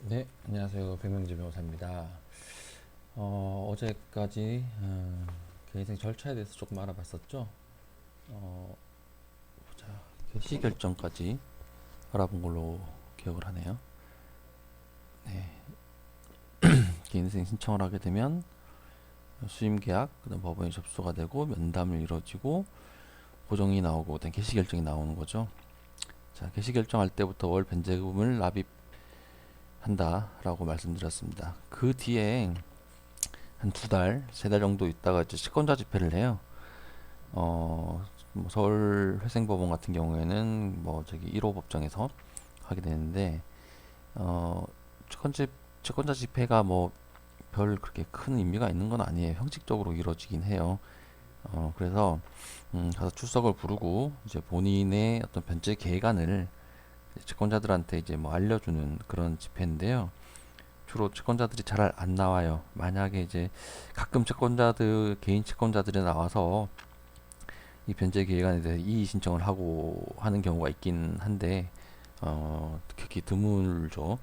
네, 안녕하세요. 백명재 변호사입니다. 어제까지 개인생 절차에 대해서 조금 알아봤었죠. 어, 자, 개시 결정까지 알아본 걸로 기억을 하네요. 네, 개인생 신청을 하게 되면 수임 계약, 그다음 법원에 접수가 되고 면담이 이루어지고 보정이 나오고 그다음 개시 결정이 나오는 거죠. 자, 개시 결정할 때부터 월 변제금을 납입한다라고 말씀드렸습니다. 그 뒤에 한 두 달, 세 달 정도 있다가 이제 채권자 집회를 해요. 뭐 서울 회생법원 같은 경우에는 뭐 저기 1호 법정에서 하게 되는데 어, 채권집 채권자 집회가 뭐 별 그렇게 큰 의미가 있는 건 아니에요. 형식적으로 이루어지긴 해요. 그래서 가서 출석을 부르고 이제 본인의 어떤 변제 계획안을 채권자들한테 이제 뭐 알려주는 그런 집회인데요. 주로 채권자들이 잘 안 나와요. 만약에 이제 가끔 개인 채권자들이 나와서 이 변제 계획안에 대해서 이의 신청을 하고 하는 경우가 있긴 한데 특히 드물죠.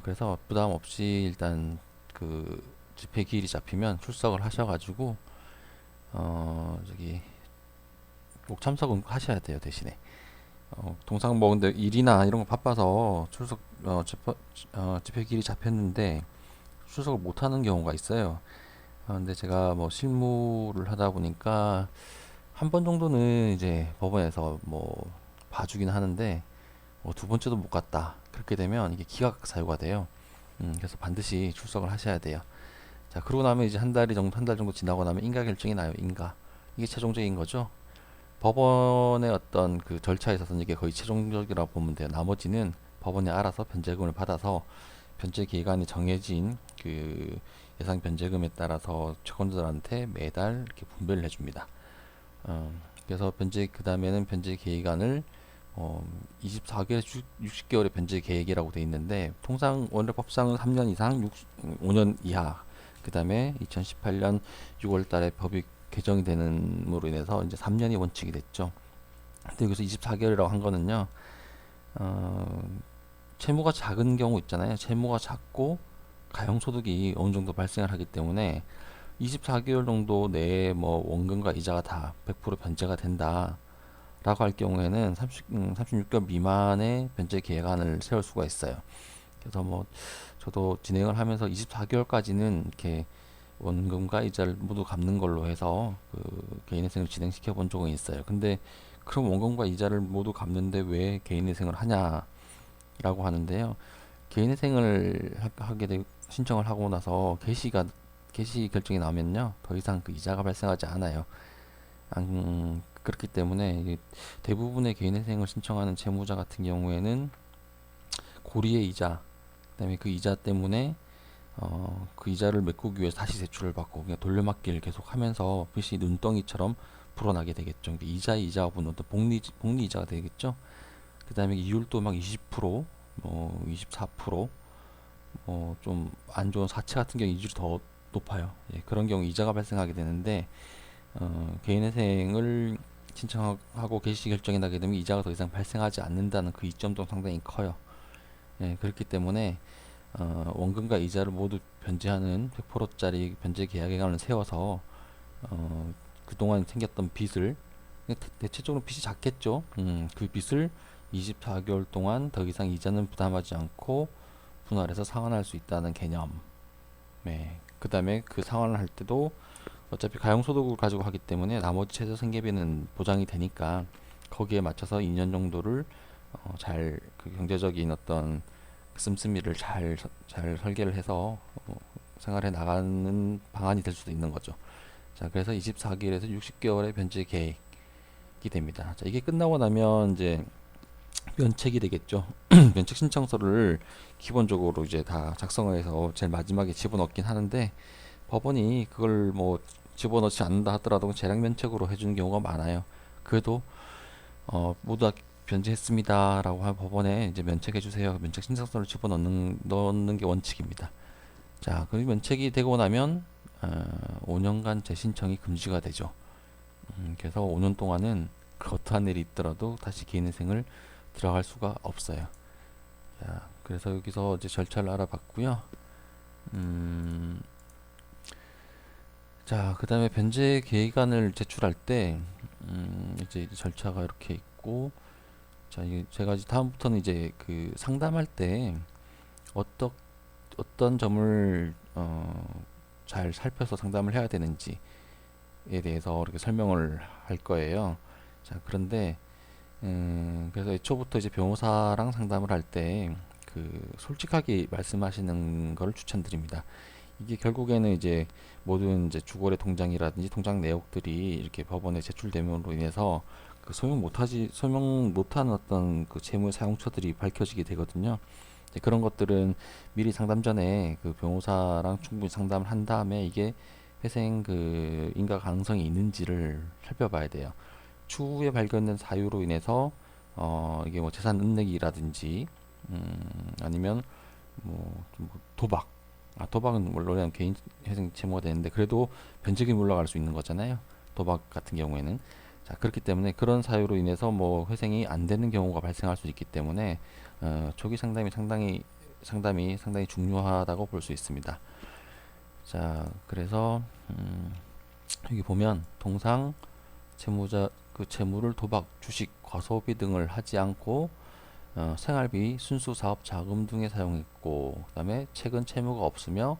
그래서 부담 없이 일단 그 집회 기일이 잡히면 출석을 하셔가지고 저기 꼭 참석은 하셔야 돼요 대신에. 통상 뭐 근데 일이나 이런 거 바빠서 집회 기일이 잡혔는데 출석을 못 하는 경우가 있어요. 근데 제가 뭐 실무를 하다 보니까 한 번 정도는 이제 법원에서 뭐 봐주긴 하는데 뭐 두 번째도 못 갔다. 그렇게 되면 이게 기각 사유가 돼요. 그래서 반드시 출석을 하셔야 돼요. 자, 그러고 나면 이제 한 달 정도 지나고 나면 인가 결정이 나요. 인가. 이게 최종적인 거죠. 법원의 어떤 그 절차에 있어서는 이게 거의 최종적이라고 보면 돼요. 나머지는 법원이 알아서 변제금을 받아서 변제 기간이 정해진 그 예상 변제금에 따라서 채권자들한테 매달 이렇게 분배를 해줍니다. 그래서 그 다음에는 변제 기간을 24개월, 60개월의 변제 계획이라고 돼 있는데 통상 원래 법상은 3년 이상, 5년 이하. 그 다음에 2018년 6월 달에 법이 개정이 되는으로 인해서 이제 3년이 원칙이 됐죠. 근데 여기서 24개월이라고 한 거는요. 어, 채무가 작은 경우 있잖아요. 채무가 작고 가용소득이 어느 정도 발생을 하기 때문에 24개월 정도 내에 뭐 원금과 이자가 다 100% 변제가 된다. 라고 할 경우에는 36개월 미만의 변제 계획안을 세울 수가 있어요. 그래서 뭐 저도 진행을 하면서 24개월까지는 이렇게 원금과 이자를 모두 갚는 걸로 해서 그 개인회생을 진행시켜 본 적은 있어요. 근데 그럼 원금과 이자를 모두 갚는데 왜 개인회생을 하냐라고 하는데요. 개인회생을 하게 되 신청을 하고 나서 개시 결정이 나면요 더 이상 그 이자가 발생하지 않아요. 그렇기 때문에 대부분의 개인회생을 신청하는 채무자 같은 경우에는 고리의 이자, 그다음에 그 이자 때문에 그 이자를 메꾸기 위해서 다시 대출을 받고 그냥 돌려막기를 계속하면서 빚이 눈덩이처럼 불어나게 되겠죠. 그러니까 이자분은 또 복리 이자가 되겠죠. 그다음에 이율도 막 20%, 24%, 좀 안 좋은 사채 같은 경우 이율이 더 높아요. 예, 그런 경우 이자가 발생하게 되는데 개인회생을 신청하고 개시 결정이 나게 되면 이자가 더 이상 발생하지 않는다는 그 이점도 상당히 커요. 예, 그렇기 때문에 원금과 이자를 모두 변제하는 100%짜리 변제 계약 기간을 세워서 그동안 생겼던 빚을 대체적으로 빚이 작겠죠. 그 빚을 24개월 동안 더 이상 이자는 부담하지 않고 분할해서 상환할 수 있다는 개념. 네. 그 다음에 그 상환을 할 때도 어차피 가용소득을 가지고 하기 때문에 나머지 최저 생계비는 보장이 되니까 거기에 맞춰서 2년 정도를 그 경제적인 어떤 씀씀이를 잘 설계를 해서 생활해 나가는 방안이 될 수도 있는 거죠. 자, 그래서 24개월에서 60개월의 변제 계획이 됩니다. 자, 이게 끝나고 나면 이제 면책이 되겠죠. 면책 신청서를 기본적으로 이제 다 작성해서 제일 마지막에 집어넣긴 하는데 법원이 그걸 뭐 집어넣지 않는다 하더라도 재량 면책으로 해주는 경우가 많아요. 그래도 모두 다 변제했습니다라고 한 법원에 이제 면책해 주세요. 면책 신청서를 집어넣는 게 원칙입니다. 자, 그 면책이 되고 나면 5년간 재신청이 금지가 되죠. 그래서 5년 동안은 그 어떠한 일이 있더라도 다시 개인회생을 들어갈 수가 없어요. 자, 그래서 여기서 이제 절차를 알아봤고요. 음, 자, 그 다음에 변제 계획안을 제출할 때, 이제 절차가 이렇게 있고, 자, 이게 제가 이제 다음부터는 이제 그 상담할 때 어떤 어떤 점을 잘 살펴서 상담을 해야 되는지에 대해서 이렇게 설명을 할 거예요. 자, 그런데 그래서 애초부터 이제 변호사랑 상담을 할 때 그 솔직하게 말씀하시는 걸 추천드립니다. 이게 결국에는 이제 모든 이제 주거래 통장이라든지 통장 내역들이 이렇게 법원에 제출됨으로 인해서 그 소명 못한 어떤 그 채무 사용처들이 밝혀지게 되거든요. 이제 그런 것들은 미리 상담 전에 그 변호사랑 충분히 상담을 한 다음에 이게 회생 그 인가 가능성이 있는지를 살펴봐야 돼요. 추후에 발견된 사유로 인해서 이게 뭐 재산 은닉이라든지 아니면 뭐 도박, 도박은 원래는 개인 회생 채무가 되는데 그래도 변제금이 올라갈 수 있는 거잖아요. 도박 같은 경우에는. 자, 그렇기 때문에 그런 사유로 인해서 뭐 회생이 안 되는 경우가 발생할 수 있기 때문에 초기 상담이 상당히 중요하다고 볼 수 있습니다. 자, 그래서 여기 보면 통상 채무자 그 채무를 도박, 주식, 과소비 등을 하지 않고 생활비, 순수 사업 자금 등에 사용했고, 그다음에 최근 채무가 없으며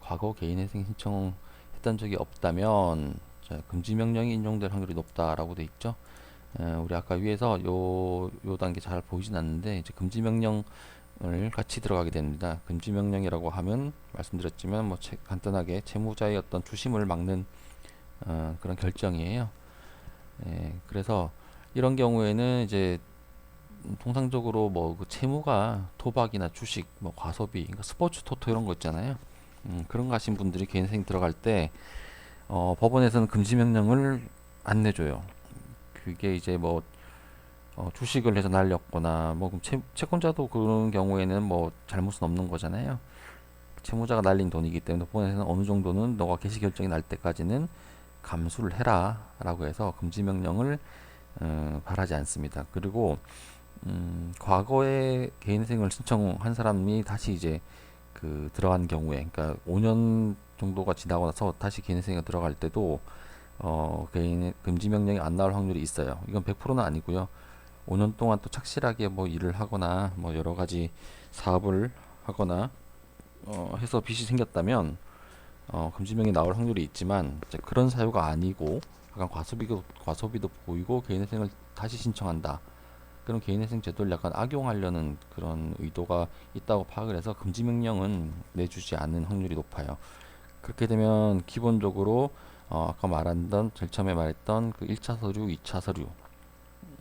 과거 개인회생 신청했던 적이 없다면 자, 금지 명령이 인용될 확률이 높다라고 돼 있죠. 우리 아까 위에서 요 단계 잘 보이진 않는데 이제 금지 명령을 같이 들어가게 됩니다. 금지 명령이라고 하면 말씀드렸지만 뭐 간단하게 채무자의 어떤 추심을 막는 그런 결정이에요. 그래서 이런 경우에는 이제 통상적으로 뭐 그 채무가 도박이나 주식, 뭐 과소비, 그러니까 스포츠 토토 이런 거 있잖아요. 그런 거 하신 분들이 개인생 들어갈 때 법원에서는 금지 명령을 안 내줘요. 그게 이제 뭐 주식을 해서 날렸거나 뭐 그럼 채권자도 그런 경우에는 뭐 잘못은 없는 거잖아요. 채무자가 날린 돈이기 때문에 법원에서는 어느 정도는 너가 개시 결정이 날 때까지는 감수를 해라라고 해서 금지 명령을 바라지 않습니다. 그리고 과거에 개인생을 신청한 사람이 다시 이제 그 들어간 경우에, 그러니까 5년 정도가 지나고 나서 다시 개인생에 들어갈 때도 개인 금지 명령이 안 나올 확률이 있어요. 이건 100%는 아니고요. 5년 동안 또 착실하게 뭐 일을 하거나 뭐 여러 가지 사업을 하거나 해서 빚이 생겼다면 금지명이 나올 확률이 있지만 이제 그런 사유가 아니고 약간 과소비도 보이고 개인회생을 다시 신청한다. 그런 개인회생 제도를 약간 악용하려는 그런 의도가 있다고 파악을 해서 금지명령은 내주지 않는 확률이 높아요. 그렇게 되면 기본적으로 아까 말한던 제일 처음에 말했던 그 1차 서류, 2차 서류,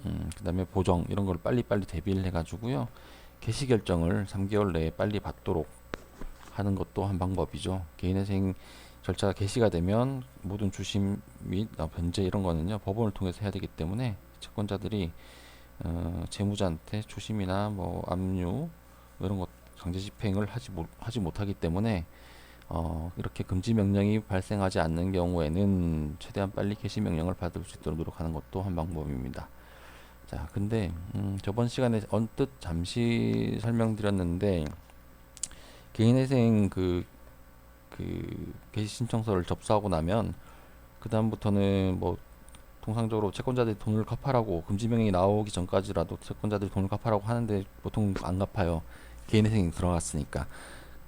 그 다음에 보정 이런 걸 빨리빨리 대비를 해가지고요. 개시 결정을 3개월 내에 빨리 받도록 하는 것도 한 방법이죠. 개인회생 절차가 개시가 되면 모든 주심 및 변제 이런 거는요 법원을 통해서 해야 되기 때문에 채권자들이 채무자한테 주심이나 뭐 압류 이런 것 강제 집행을 하지 못하기 때문에 이렇게 금지 명령이 발생하지 않는 경우에는 최대한 빨리 개시 명령을 받을 수 있도록 노력하는 것도 한 방법입니다. 자, 근데 저번 시간에 언뜻 잠시 설명드렸는데 개인회생 그 개시 신청서를 접수하고 나면 그 다음부터는 뭐 통상적으로 채권자들이 돈을 갚아라고 금지 명령이 나오기 전까지라도 채권자들이 돈을 갚아라고 하는데 보통 안 갚아요. 개인회생이 들어갔으니까.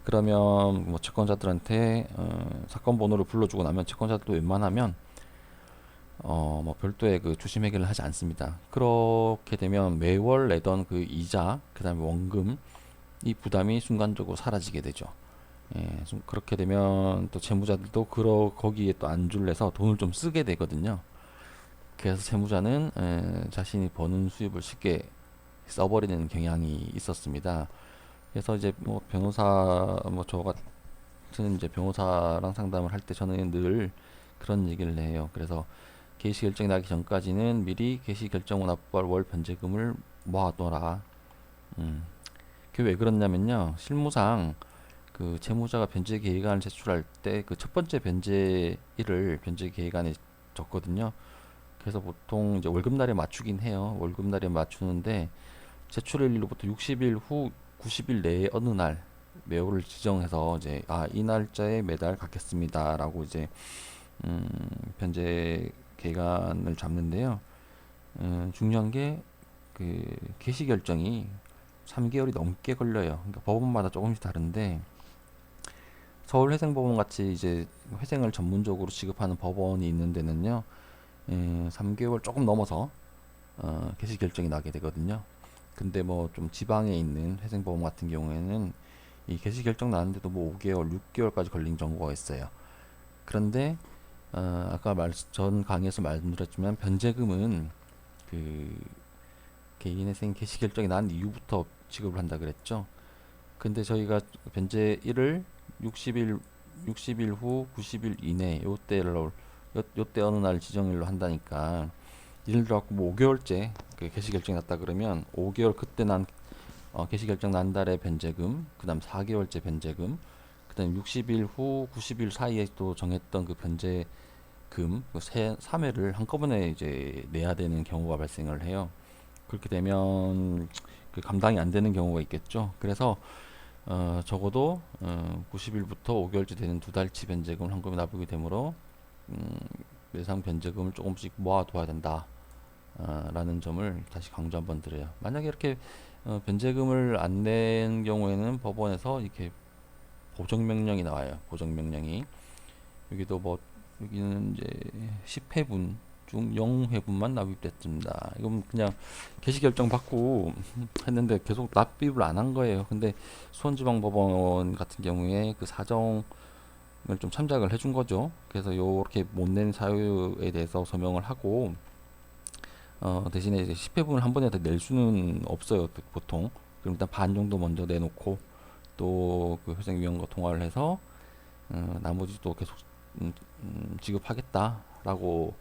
그러면 뭐 채권자들한테 사건 번호를 불러주고 나면 채권자들도 웬만하면 뭐 별도의 그 주심 해결을 하지 않습니다. 그렇게 되면 매월 내던 그 이자, 그 다음에 원금 이 부담이 순간적으로 사라지게 되죠. 그렇게 되면 또 채무자들도 거기에 또 안주를 해서 돈을 좀 쓰게 되거든요. 그래서 채무자는 자신이 버는 수입을 쉽게 써버리는 경향이 있었습니다. 그래서 이제 뭐 변호사 뭐 저 같은 이제 변호사랑 상담을 할 때 저는 늘 그런 얘기를 해요. 그래서 개시 결정이 나기 전까지는 미리 개시 결정 후 납부할 월 변제금을 모아둬라. 음. 그게 왜 그렇냐면요. 실무상 그 채무자가 변제 계획안을 제출할 때 그 첫 번째 변제일을 변제 계획안에 적거든요. 그래서 보통 이제 월급날에 맞추긴 해요. 월급날에 맞추는데 제출일로부터 60일 후 90일 내에 어느 날 매호를 지정해서 이제 이 날짜에 매달 갖겠습니다라고 이제 음, 변제 기간을 잡는데요. 중요한 게 그 개시 결정이 3개월이 넘게 걸려요. 그러니까 법원마다 조금씩 다른데 서울회생법원 같이 이제 회생을 전문적으로 지급하는 법원이 있는 데는요, 3개월 조금 넘어서 개시 결정이 나게 되거든요. 근데 뭐 좀 지방에 있는 회생법원 같은 경우에는 이 개시 결정 나는데도 뭐 5개월, 6개월까지 걸린 경우가 있어요. 그런데 아까 전 강의에서 말씀드렸지만 변제금은 그 개인회생 개시 결정이 난 이후부터 지급을 한다 그랬죠. 근데 저희가 변제일을 60일 60일 후 90일 이내 요때 어느 날 지정일로 한다니까 예를 들어 뭐 5개월째 그 개시 결정이 났다 그러면 5개월 그때 난 개시 결정 난 달에 변제금, 그다음 4개월째 변제금, 그다음 60일 후 90일 사이에 또 정했던 그 변제금 그 3회를 한꺼번에 이제 내야 되는 경우가 발생을 해요. 그렇게 되면 그 감당이 안 되는 경우가 있겠죠. 그래서 적어도 90일부터 5개월째 되는 두 달치 변제금을 한꺼번에 납부하게 되므로 매상 변제금을 조금씩 모아둬야 된다. 라는 점을 다시 강조 한번 드려요. 만약에 이렇게 변제금을 안 낸 경우에는 법원에서 이렇게 보정명령이 나와요. 보정명령이 여기도 뭐 여기는 이제 10회분 중 0회분만 납입됐습니다. 이건 그냥 개시 결정 받고 했는데 계속 납입을 안 한 거예요. 근데 수원지방법원 같은 경우에 그 사정을 좀 참작을 해준 거죠. 그래서 요렇게 못 낸 사유에 대해서 서명을 하고 대신에 이제 10회분을 한 번에 다 낼 수는 없어요. 보통. 그럼 일단 반 정도 먼저 내놓고 또 그 회생위원과 통화를 해서 나머지 또 계속 지급하겠다라고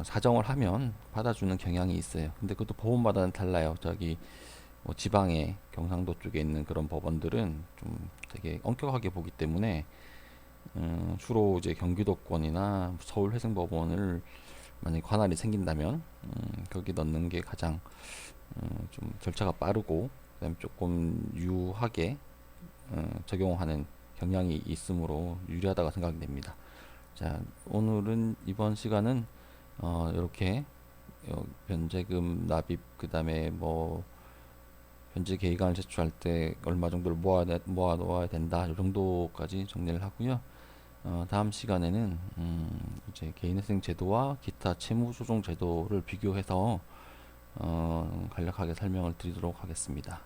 사정을 하면 받아주는 경향이 있어요. 근데 그것도 법원마다는 달라요. 저기 뭐 지방에 경상도 쪽에 있는 그런 법원들은 좀 되게 엄격하게 보기 때문에 주로 이제 경기도권이나 서울회생법원을 만약에 관할이 생긴다면 거기 넣는 게 가장 좀 절차가 빠르고 그다음에 조금 유하게 적용하는 경향이 있으므로 유리하다고 생각이 됩니다. 자, 오늘은 이번 시간은 이렇게 변제금 납입 그다음에 뭐 변제 계획안을 제출할 때 얼마 정도를 모아 놓아야 된다 이 정도까지 정리를 하고요. 다음 시간에는 이제 개인회생 제도와 기타 채무조정 제도를 비교해서 간략하게 설명을 드리도록 하겠습니다.